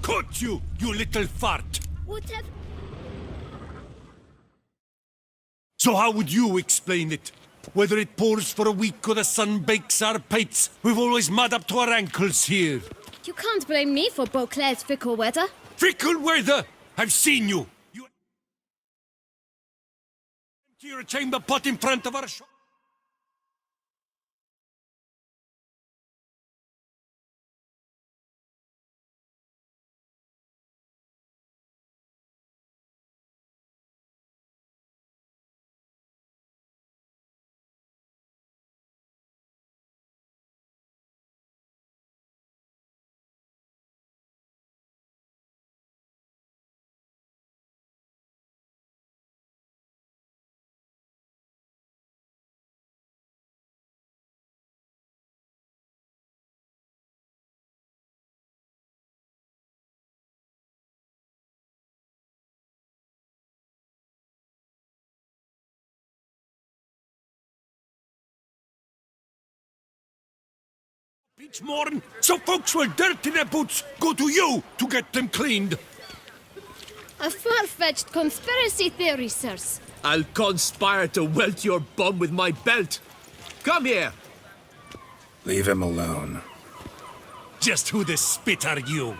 Caught you, you little fart! What have... So how would you explain it? Whether it pours for a week or the sun bakes our pipes, we've always mud up to our ankles here. You can't blame me for Beauclair's fickle weather. Fickle weather! I've seen you! You empty your chamber pot in front of our shop. Each morning, so folks will dirty their boots go to you to get them cleaned. A far-fetched conspiracy theory, sirs. I'll conspire to welt your bum with my belt. Come here. Leave him alone. Just who the spit are you?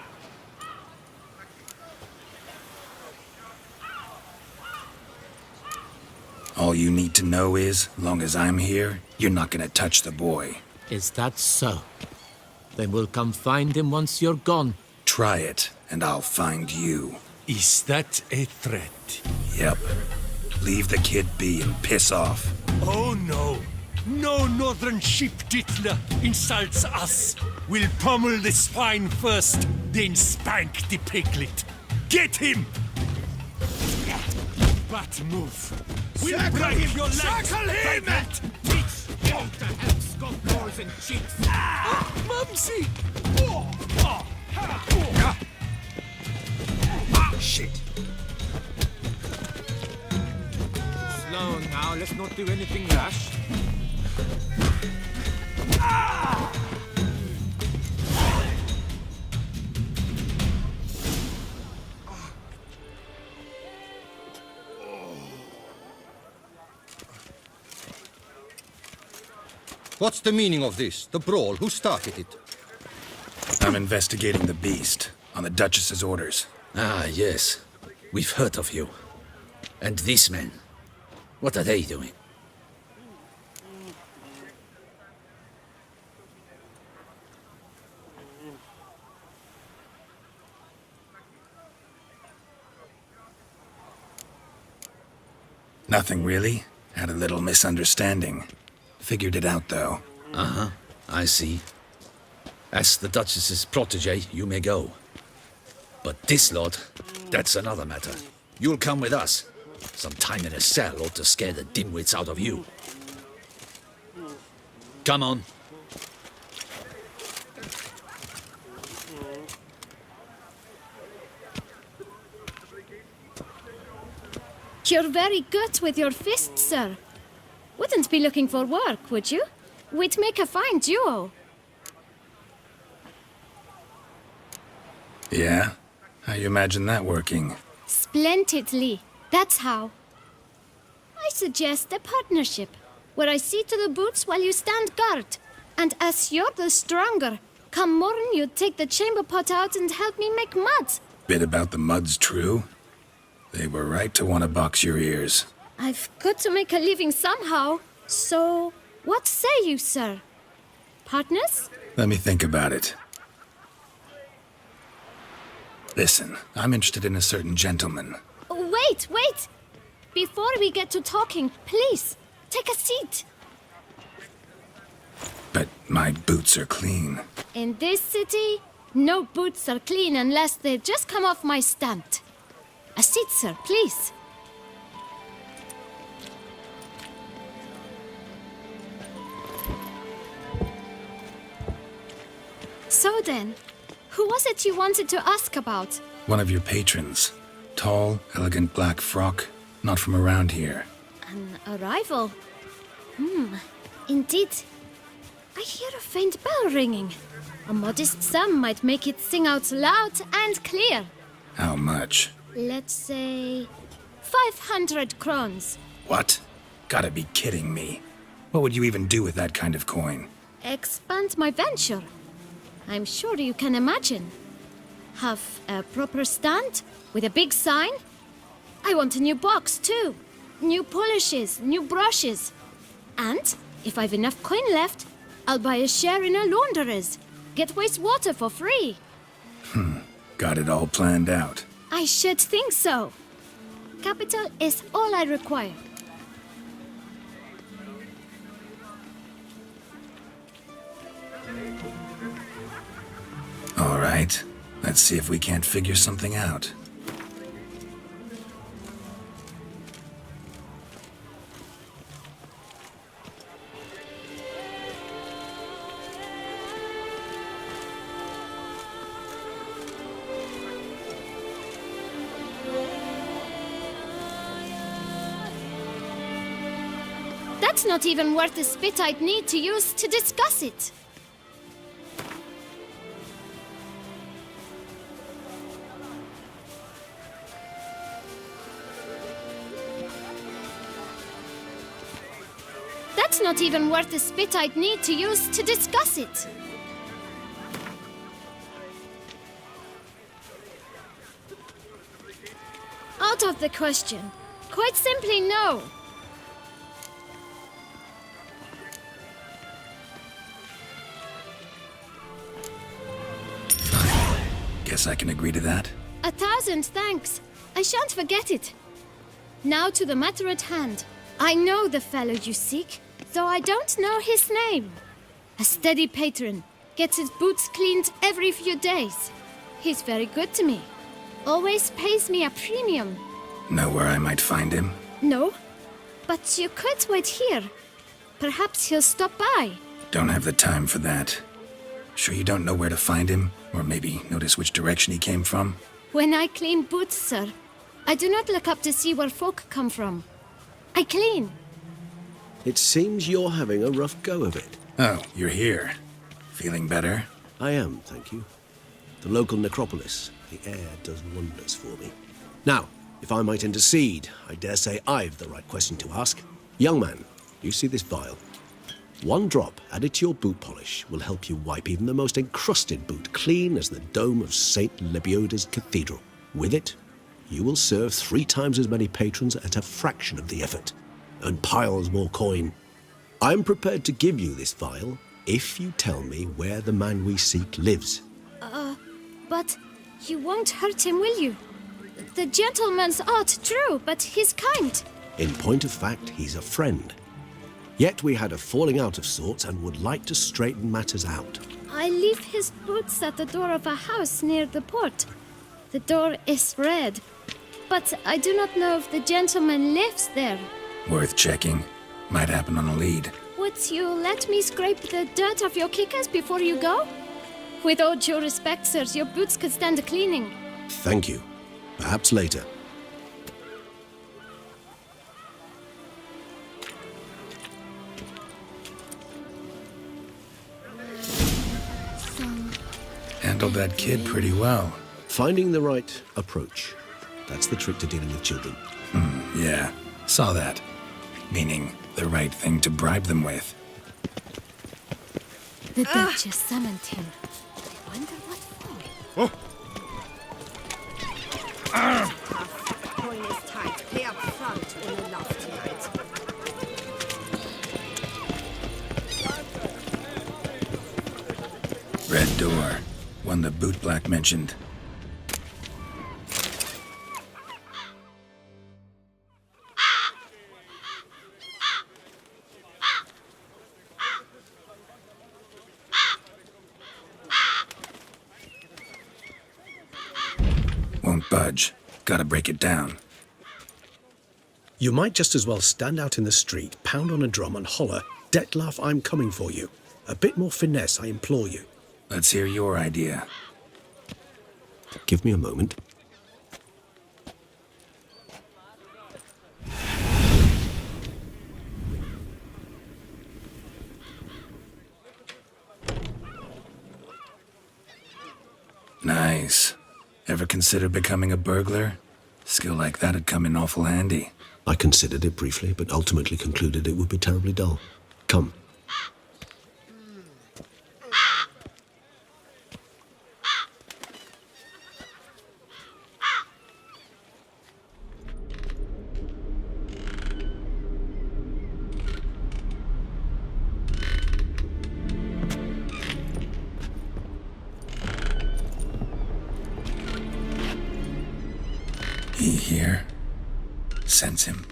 All you need to know is, long as I'm here, you're not gonna touch the boy. Is that so? Then we'll come find him once you're gone. Try it, and I'll find you. Is that a threat? Yep. Leave the kid be and piss off. Oh no. No northern sheep titler insults us. We'll pummel the swine first, then spank the piglet. Get him! But move. We'll break your legs. Circle him! Teach you to have scofflaws and cheats. Mumsy! Shit. Slow now, let's not do anything rash. What's the meaning of this? The brawl? Who started it? I'm investigating the beast, on the Duchess's orders. Ah, yes. We've heard of you. And these men, what are they doing? Nothing really. Had a little misunderstanding. Figured it out, though. Uh-huh, I see. As the Duchess's protege, you may go. But this lot, that's another matter. You'll come with us. Some time in a cell ought to scare the dimwits out of you. Come on. You're very good with your fists, sir. Wouldn't be looking for work, would you? We'd make a fine duo. Yeah? How you imagine that working? Splendidly. That's how. I suggest a partnership, where I see to the boots while you stand guard. And as you're the stronger, come morn you take the chamber pot out and help me make mud. Bit about the mud's true? They were right to want to box your ears. I've got to make a living somehow. So, what say you, sir? Partners? Let me think about it. Listen, I'm interested in a certain gentleman. Wait, wait! Before we get to talking, please, take a seat. But my boots are clean. In this city, no boots are clean unless they just come off my stand. A seat, sir, please. So then, who was it you wanted to ask about? One of your patrons. Tall, elegant black frock. Not from around here. An arrival? Indeed. I hear a faint bell ringing. A modest sum might make it sing out loud and clear. How much? Let's say 500 crowns. What? Gotta be kidding me. What would you even do with that kind of coin? Expand my venture. I'm sure you can imagine. Have a proper stand with a big sign. I want a new box too. New polishes, new brushes. And if I've enough coin left, I'll buy a share in a launderer's. Get wastewater for free. Got it all planned out. I should think so. Capital is all I require. All right. Let's see if we can't figure something out. That's not even worth the spit I'd need to use to discuss it. That's not even worth the spit I'd need to use to discuss it. Out of the question. Quite simply, no. Guess I can agree to that. 1,000 thanks. I shan't forget it. Now to the matter at hand. I know the fellow you seek, though I don't know his name. A steady patron, gets his boots cleaned every few days. He's very good to me. Always pays me a premium. Know where I might find him? No, but you could wait here. Perhaps he'll stop by. Don't have the time for that. Sure you don't know where to find him? Or maybe notice which direction he came from? When I clean boots, sir, I do not look up to see where folk come from. I clean. It seems you're having a rough go of it. Oh, you're here. Feeling better? I am, thank you. The local necropolis, the air does wonders for me. Now, if I might intercede, I dare say I've the right question to ask. Young man, you see this vial? One drop added to your boot polish will help you wipe even the most encrusted boot clean as the dome of St. Lebioda's Cathedral. With it, you will serve 3 times as many patrons at a fraction of the effort, and piles more coin. I'm prepared to give you this vial if you tell me where the man we seek lives. But you won't hurt him, will you? The gentleman's art, true, but he's kind. In point of fact, he's a friend. Yet we had a falling out of sorts and would like to straighten matters out. I leave his boots at the door of a house near the port. The door is red, but I do not know if the gentleman lives there. Worth checking. Might happen on a lead. Would you let me scrape the dirt off your kickers before you go? With all due respect, sirs, your boots could stand a cleaning. Thank you. Perhaps later. Handled that kid pretty well. Finding the right approach. That's the trick to dealing with children. Yeah, saw that. Meaning, the right thing to bribe them with. The Duchess summoned him. I wonder what for. Coin is tight. Pay up front in the loft tonight. Red door. One the bootblack mentioned. Won't budge. Gotta break it down. You might just as well stand out in the street, pound on a drum and holler, "Detlef, I'm coming for you." A bit more finesse, I implore you. Let's hear your idea. Give me a moment. Ever consider becoming a burglar? Skill like that'd come in awful handy. I considered it briefly, but ultimately concluded it would be terribly dull. Come. He here? Sense him.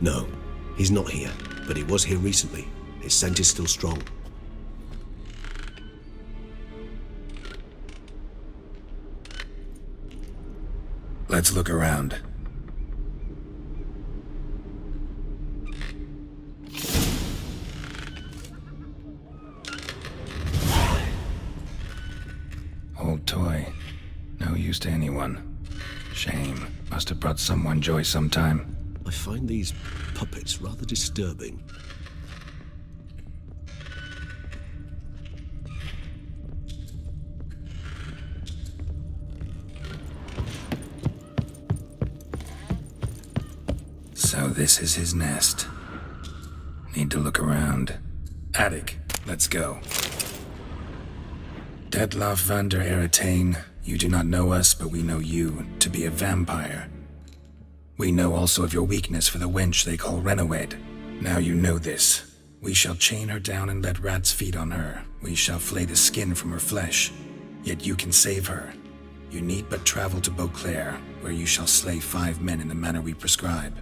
No, he's not here, but he was here recently. His scent is still strong. Let's look around. Old toy. No use to anyone. Shame. Must have brought someone joy sometime. I find these puppets rather disturbing. So this is his nest. Need to look around. Attic, let's go. Detlaff van der Eretain, you do not know us, but we know you to be a vampire. We know also of your weakness for the wench they call Renowed. Now you know this. We shall chain her down and let rats feed on her. We shall flay the skin from her flesh. Yet you can save her. You need but travel to Beauclair, where you shall slay 5 men in the manner we prescribe.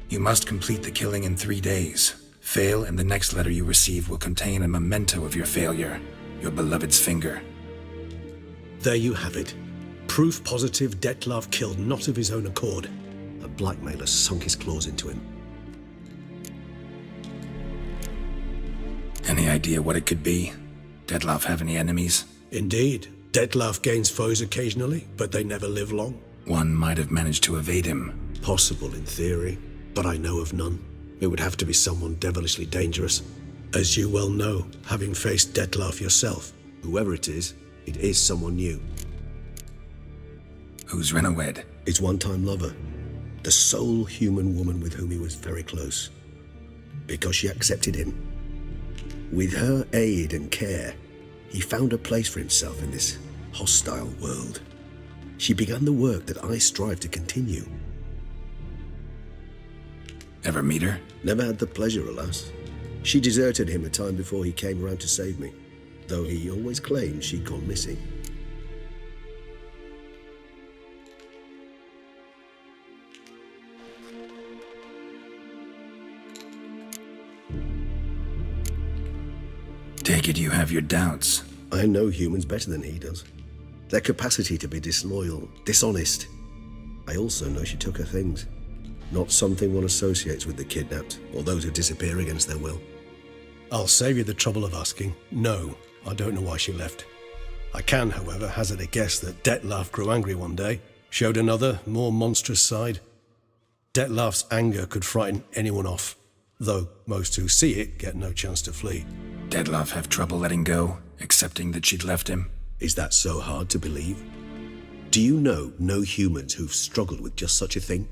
You must complete the killing in 3 days. Fail, and the next letter you receive will contain a memento of your failure. Your beloved's finger. There you have it. Proof positive Detlaff killed not of his own accord. A blackmailer sunk his claws into him. Any idea what it could be? Detlaff have any enemies? Indeed, Detlaff gains foes occasionally, but they never live long. One might have managed to evade him. Possible in theory, but I know of none. It would have to be someone devilishly dangerous. As you well know, having faced Detlaff yourself. Whoever it is someone new. Who's Renowed? His one-time lover. The sole human woman with whom he was very close. Because she accepted him. With her aid and care, he found a place for himself in this hostile world. She began the work that I strive to continue. Ever meet her? Never had the pleasure, alas. She deserted him a time before he came around to save me, though he always claimed she'd gone missing. Take it you have your doubts. I know humans better than he does. Their capacity to be disloyal, dishonest. I also know she took her things. Not something one associates with the kidnapped, or those who disappear against their will. I'll save you the trouble of asking. No, I don't know why she left. I can, however, hazard a guess that Detlaff grew angry one day, showed another, more monstrous side. Detlaff's anger could frighten anyone off, though most who see it get no chance to flee. Detlaff have trouble letting go, accepting that she'd left him? Is that so hard to believe? Do you know no humans who've struggled with just such a thing?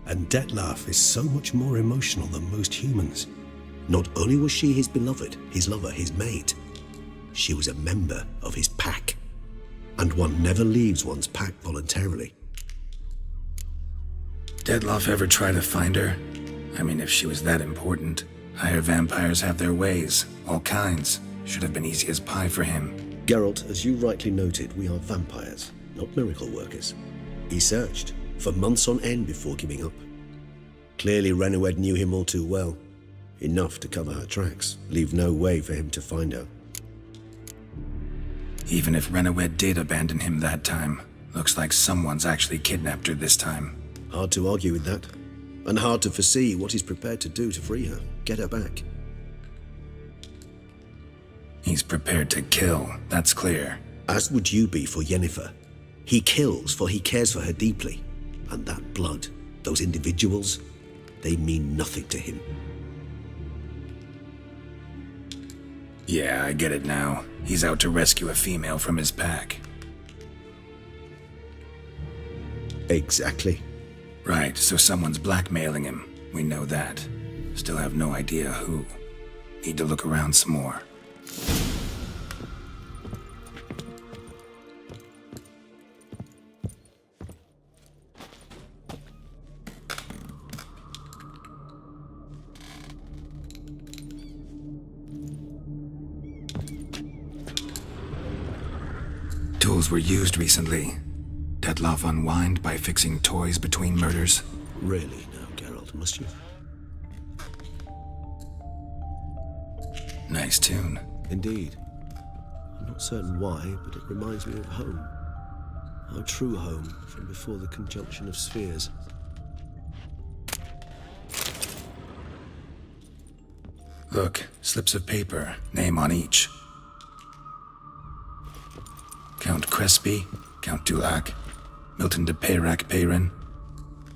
And Detlaff is so much more emotional than most humans. Not only was she his beloved, his lover, his mate, she was a member of his pack. And one never leaves one's pack voluntarily. Detlaff ever try to find her? I mean, if she was that important. Higher vampires have their ways, all kinds. Should have been easy as pie for him. Geralt, as you rightly noted, we are vampires, not miracle workers. He searched for months on end before giving up. Clearly Renowed knew him all too well. Enough to cover her tracks, leave no way for him to find her. Even if Renowed did abandon him that time, looks like someone's actually kidnapped her this time. Hard to argue with that. And hard to foresee what he's prepared to do to free her, get her back. He's prepared to kill, that's clear. As would you be for Yennefer. He kills for he cares for her deeply. And that blood, those individuals, they mean nothing to him. Yeah, I get it now. He's out to rescue a female from his pack. Exactly. Right, so someone's blackmailing him. We know that. Still have no idea who. Need to look around some more. Tools were used recently. Detloff unwind by fixing toys between murders. Really now, Geralt, must you? Nice tune. Indeed. I'm not certain why, but it reminds me of home. Our true home from before the conjunction of spheres. Look, slips of paper, name on each. Count Crespi, Count Dulac, Milton de Peyrac-Peyrin,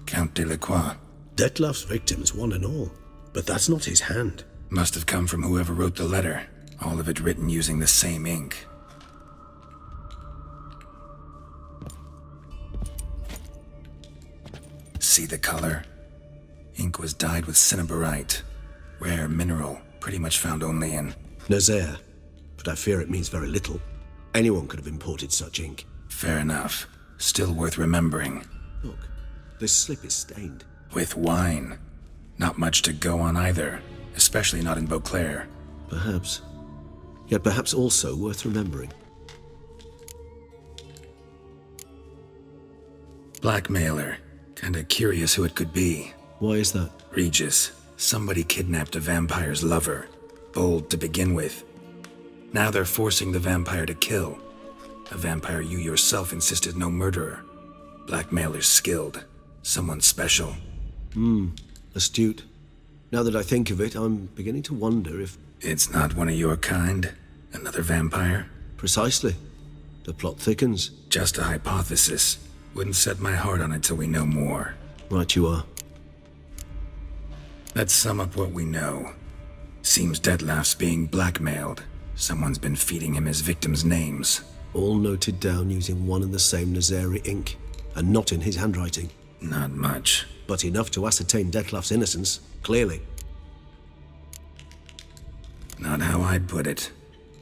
Count Delacroix. Detloff's victims, one and all. But that's not his hand. Must have come from whoever wrote the letter. All of it written using the same ink. See the color? Ink was dyed with cinnabarite. Rare mineral, pretty much found only in Nazaire. But I fear it means very little. Anyone could have imported such ink. Fair enough. Still worth remembering. Look, this slip is stained. With wine. Not much to go on either. Especially not in Beauclair. Perhaps. Yet perhaps also worth remembering. Blackmailer. Kinda curious who it could be. Why is that? Regis. Somebody kidnapped a vampire's lover. Bold to begin with. Now they're forcing the vampire to kill. A vampire you yourself insisted no murderer. Blackmailer's skilled. Someone special. Astute. Now that I think of it, I'm beginning to wonder if... It's not one of your kind? Another vampire? Precisely. The plot thickens. Just a hypothesis. Wouldn't set my heart on it till we know more. Right you are. Let's sum up what we know. Seems Detloff's being blackmailed. Someone's been feeding him his victims' names. All noted down using one and the same Nazaire ink, and not in his handwriting. Not much. But enough to ascertain Detloff's innocence, clearly. Not how I'd put it.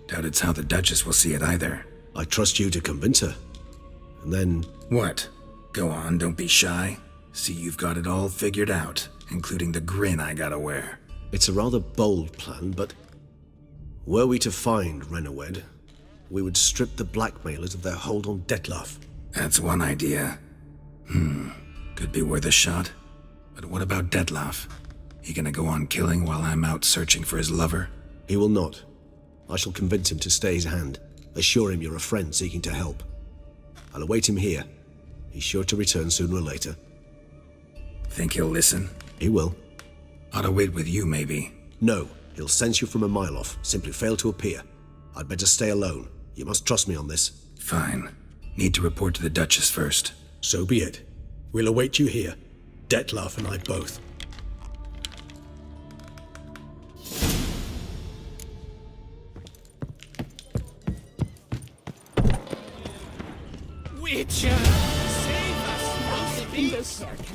Doubt it's how the Duchess will see it either. I trust you to convince her. And then... What? Go on, don't be shy. See you've got it all figured out, including the grin I gotta wear. It's a rather bold plan, but... Were we to find Renawed, we would strip the blackmailers of their hold on Detloff. That's one idea. Could be worth a shot. But what about Detloff? He gonna go on killing while I'm out searching for his lover? He will not. I shall convince him to stay his hand. Assure him you're a friend seeking to help. I'll await him here. He's sure to return sooner or later. Think he'll listen? He will. Ought to wait with you, maybe. No. He'll sense you from a mile off. Simply fail to appear. I'd better stay alone. You must trust me on this. Fine. Need to report to the Duchess first. So be it. We'll await you here. Detloff and I both. Witcher! Save us!